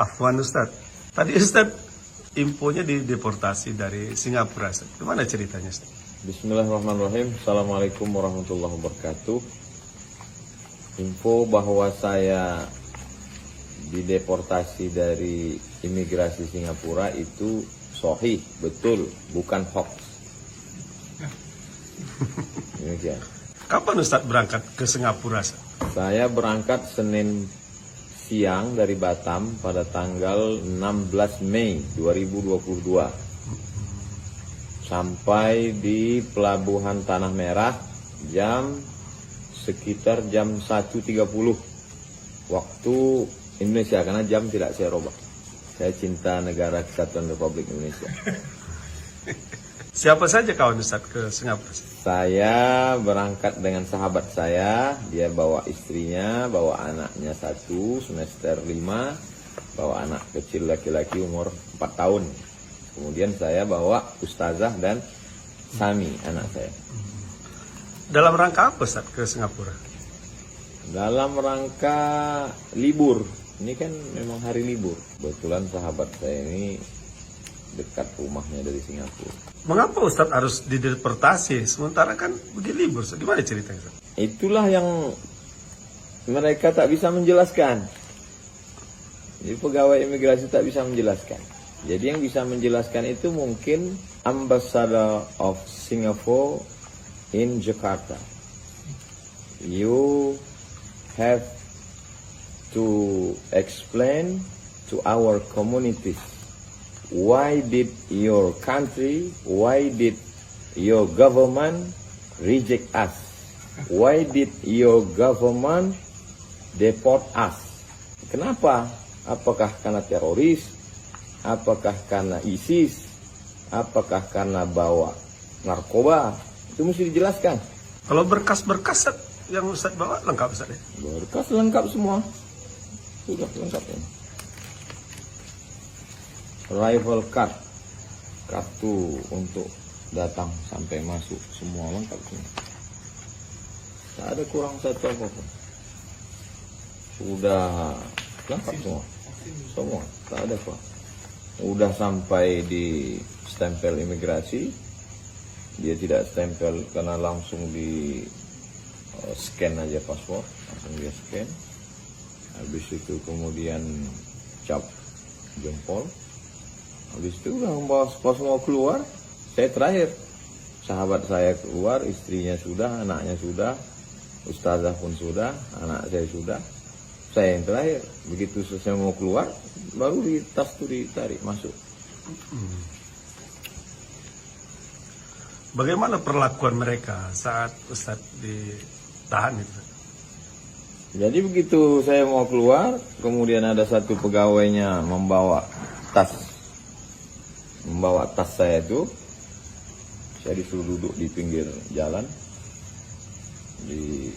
Afwan Ustadz. Tadi Ustadz infonya dideportasi dari Singapura. Ustadz. Gimana ceritanya Ustadz? Bismillahirrahmanirrahim. Assalamualaikum warahmatullahi wabarakatuh. Info bahwa saya dideportasi dari imigrasi Singapura itu sahih, betul, bukan hoax. Demikian. Kapan Ustadz berangkat ke Singapura? Ustadz? Saya berangkat Senin siang dari Batam pada tanggal 16 Mei 2022. Sampai di Pelabuhan Tanah Merah sekitar jam 1.30 waktu Indonesia, karena jam tidak saya robah. Saya cinta negara Kesatuan Republik Indonesia. Siapa saja kawan Ustadz ke Singapura? Saya berangkat dengan sahabat saya, dia bawa istrinya, bawa anaknya 1 semester 5, bawa anak kecil laki-laki umur 4 tahun. Kemudian saya bawa ustazah dan Sami, anak saya. Dalam rangka apa Ustadz ke Singapura? Dalam rangka libur. Ini kan memang hari libur. Kebetulan sahabat saya ini dekat rumahnya dari Singapura. Mengapa Ustadz harus dideportasi? Sementara kan begini libur. Gimana ceritanya Ustadz? Itulah yang mereka tak bisa menjelaskan. Jadi pegawai imigrasi tak bisa menjelaskan. Jadi yang bisa menjelaskan itu mungkin Ambassador of Singapore in Jakarta. You have to explain to our communities why did your country, why did your government reject us? Why did your government deport us? Kenapa? Apakah karena teroris? Apakah karena ISIS? Apakah karena bawa narkoba? Itu mesti dijelaskan. Kalau berkas-berkas yang Ustadz bawa lengkap Ustadz ya? Berkas lengkap semua. Sudah lengkap ini. Arrival card, kartu untuk datang sampai masuk, semua lengkap semua. Tak ada kurang satu apapun. Sudah lengkap semua. Semua, tak ada apa. Udah sampai di stempel imigrasi, dia tidak stempel karena langsung di scan aja paspor, langsung dia scan. Habis itu kemudian cap jempol. Habis itu pas mau keluar, saya terakhir. Sahabat saya keluar, istrinya sudah, anaknya sudah, ustazah pun sudah, anak saya sudah. Saya yang terakhir. Begitu saya mau keluar, baru di tas itu ditarik masuk. Bagaimana perlakuan mereka saat Ustadz ditahan itu? Jadi begitu saya mau keluar, kemudian ada satu pegawainya membawa tas saya itu. Saya disuruh duduk di pinggir jalan di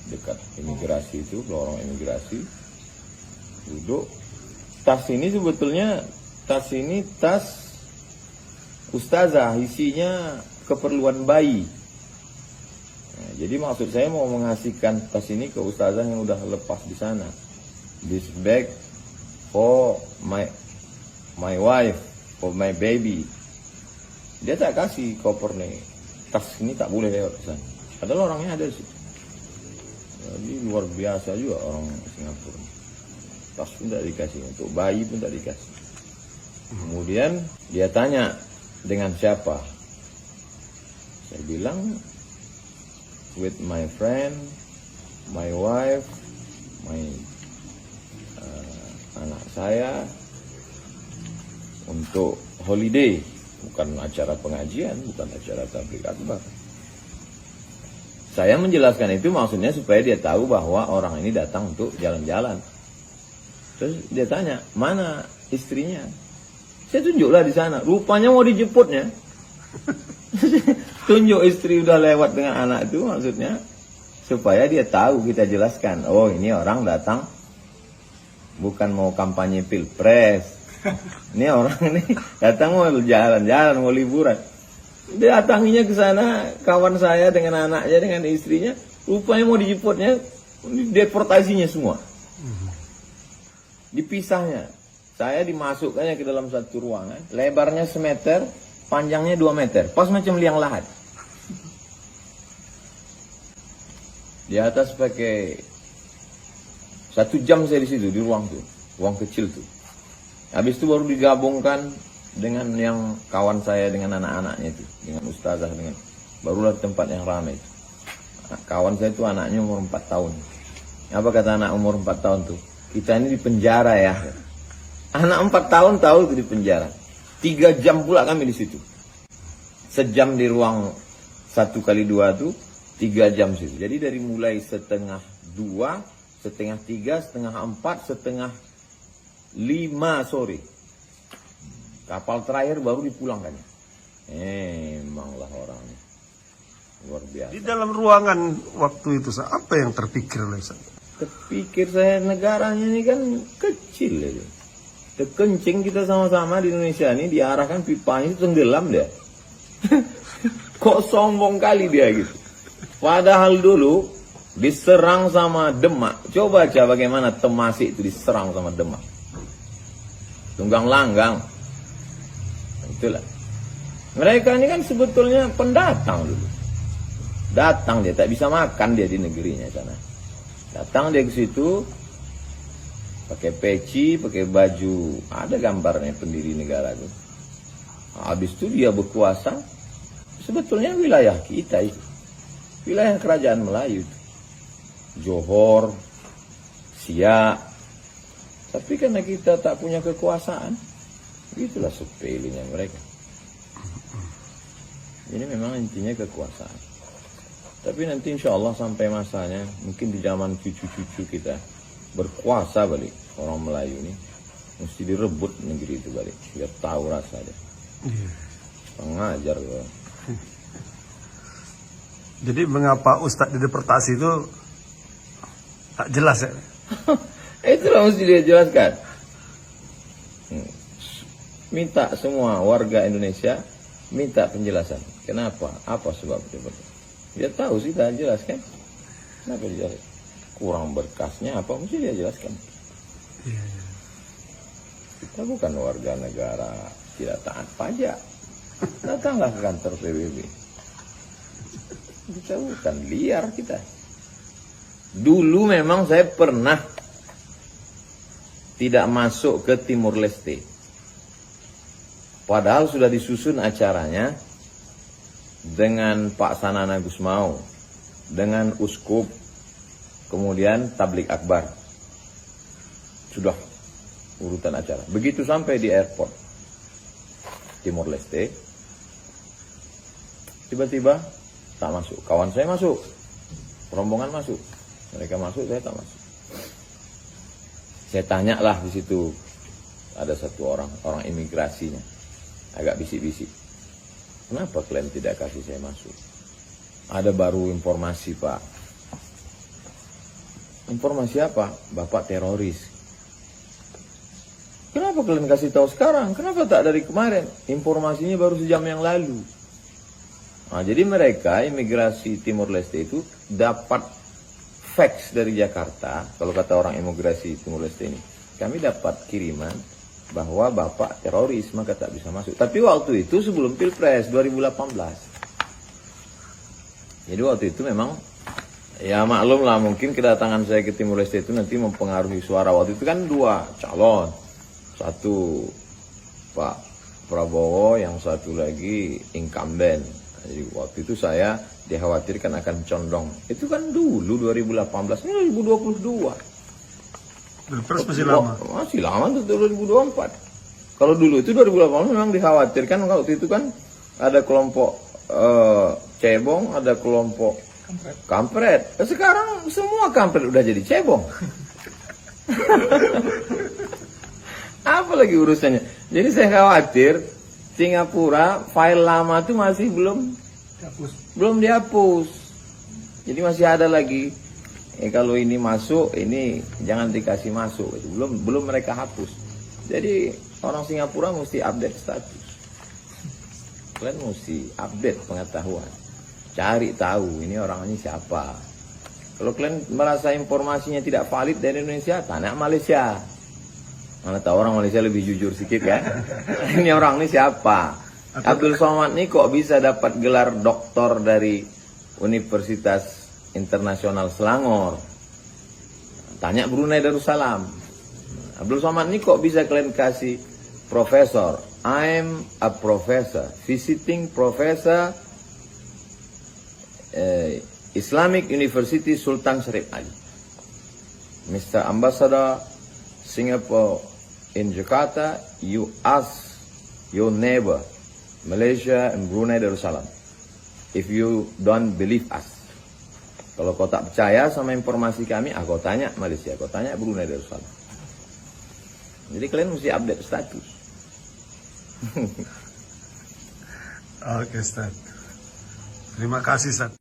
dekat imigrasi itu, lorong imigrasi. Duduk. Tas ini sebetulnya tas ustazah, isinya keperluan bayi. Nah, jadi maksud saya mau mengasihkan tas ini ke ustazah yang udah lepas di sana. This bag for my wife, for my baby. Dia tak kasih koper nih. Tas ini tak boleh lewat ke sana. Padahal orangnya ada di situ. Jadi luar biasa juga orang Singapura. Tas pun tak dikasih, untuk bayi pun tak dikasih. Kemudian dia tanya, dengan siapa? Saya bilang, with my friend, my wife, anak saya, untuk holiday, bukan acara pengajian, bukan acara tabligh akbar. Saya menjelaskan itu maksudnya supaya dia tahu bahwa orang ini datang untuk jalan-jalan. Terus dia tanya, mana istrinya? Saya tunjuklah di sana. Rupanya mau dijemputnya. Tunjuk istri udah lewat dengan anak itu maksudnya supaya dia tahu, kita jelaskan. Oh, ini orang datang bukan mau kampanye pilpres. Ini orang ini datang mau jalan-jalan, mau liburan. Datanginya ke sana kawan saya dengan anaknya dengan istrinya, rupanya mau dijemputnya, deportasinya semua. Dipisahnya. Saya dimasukkannya ke dalam satu ruangan, lebarnya semeter, panjangnya 2 meter, pas macam liang lahat. Di atas pakai 1 jam saya di situ, di ruang tuh, ruang kecil tuh. Habis itu baru digabungkan dengan yang kawan saya, dengan anak-anaknya itu, dengan ustazah, dengan barulah tempat yang ramai itu. Kawan saya itu anaknya umur 4 tahun. Apa kata anak umur 4 tahun tuh? Kita ini di penjara ya. Anak 4 tahun tahu itu di penjara. 3 jam pula kami di situ. Sejam di ruang 1x2 tuh, 3 jam situ. Jadi dari mulai 1:30, 2:30, 3, 3:30, 4, 4:30 sore. Kapal terakhir baru dipulangkan. Emanglah orangnya luar biasa. Di dalam ruangan waktu itu, apa yang terpikir oleh Ustaz? Terpikir saya, negaranya ini kan kecil aja. Terkencing kita sama-sama di Indonesia ini, diarahkan pipanya itu tenggelam dia. Kok sombong kali dia gitu. Padahal dulu diserang sama Demak. Coba aja bagaimana Temasik itu diserang sama Demak. Tunggang langgang. Itulah. Mereka ini kan sebetulnya pendatang dulu. Datang dia, tak bisa makan dia di negerinya sana. Datang dia ke situ, pakai peci, pakai baju, ada gambarnya pendiri negara itu. Habis itu dia berkuasa, sebetulnya wilayah kita itu. Wilayah kerajaan Melayu itu. Johor, Siak. Tapi karena kita tak punya kekuasaan, itulah sepelenya mereka. Ini memang intinya kekuasaan. Tapi nanti insya Allah sampai masanya, mungkin di zaman cucu-cucu kita berkuasa balik, orang Melayu ini mesti direbut negeri itu balik, biar tahu rasanya. Pengajar loh. Jadi mengapa Ustadz dideportasi itu tak jelas ya? Itulah mesti dia jelaskan. Minta semua warga Indonesia minta penjelasan. Kenapa? Apa sebabnya? Dia tahu sih, tak jelaskan. Kenapa dia kurang berkasnya apa? Mesti dia jelaskan. Kita bukan warga negara tidak taat pajak. Datanglah ke kantor PBB. Kita bukan liar kita. Dulu memang saya pernah tidak masuk ke Timur Leste. Padahal sudah disusun acaranya dengan Pak Sanana Gusmao, dengan Uskup, kemudian Tablik Akbar. Sudah urutan acara. Begitu sampai di airport Timor Leste, tiba-tiba tak masuk. Kawan saya masuk, rombongan masuk. Mereka masuk, saya tak masuk. Saya tanyalah di situ, ada satu orang imigrasinya, agak bisik-bisik. Kenapa kalian tidak kasih saya masuk? Ada baru informasi, Pak. Informasi apa? Bapak teroris. Kenapa kalian kasih tahu sekarang? Kenapa tak dari kemarin? Informasinya baru sejam yang lalu. Nah, jadi mereka, imigrasi Timor Leste itu dapat fax dari Jakarta. Kalau kata orang imigrasi Timor Leste ini, kami dapat kiriman bahwa Bapak teroris, maka tak bisa masuk. Tapi waktu itu sebelum Pilpres 2018. Jadi waktu itu memang, ya maklum lah, mungkin kedatangan saya ke Timor Leste itu nanti mempengaruhi suara. Waktu itu kan 2 calon. Satu Pak Prabowo, yang satu lagi incumbent. Jadi waktu itu saya dikhawatirkan akan condong. Itu kan dulu 2018, ini 2022. Pilpres masih lama. Masih lama tuh 2024. Kalau dulu itu 2018 memang dikhawatirkan, waktu itu kan ada kelompok cebong, ada kelompok kampret. Sekarang semua kampret udah jadi cebong. Apa lagi urusannya? Jadi saya khawatir Singapura file lama itu masih belum dihapus. Jadi masih ada lagi. Kalau ini masuk, ini jangan dikasih masuk. Belum mereka hapus. Jadi orang Singapura mesti update status. Kalian mesti update pengetahuan. Cari tahu ini orang ini siapa. Kalau kalian merasa informasinya tidak valid dari Indonesia, tanya Malaysia. Mana tahu orang Malaysia lebih jujur sedikit kan. Ini orang ini siapa? Abdul Somad ini kok bisa dapat gelar doktor dari Universitas Internasional Selangor? Tanya Brunei Darussalam. Abdul Somad ini kok bisa kalian kasih profesor? I'm a professor, visiting professor Islamic University Sultan Syarif Ali. Mr. Ambassador Singapore in Jakarta, you ask your neighbor Malaysia and Brunei Darussalam if you don't believe us. Kalau kau tak percaya sama informasi kami, kau tanya Malaysia, kau tanya Brunei Darussalam. Jadi kalian mesti update status. Oke, Ustaz. Terima kasih, Ustaz.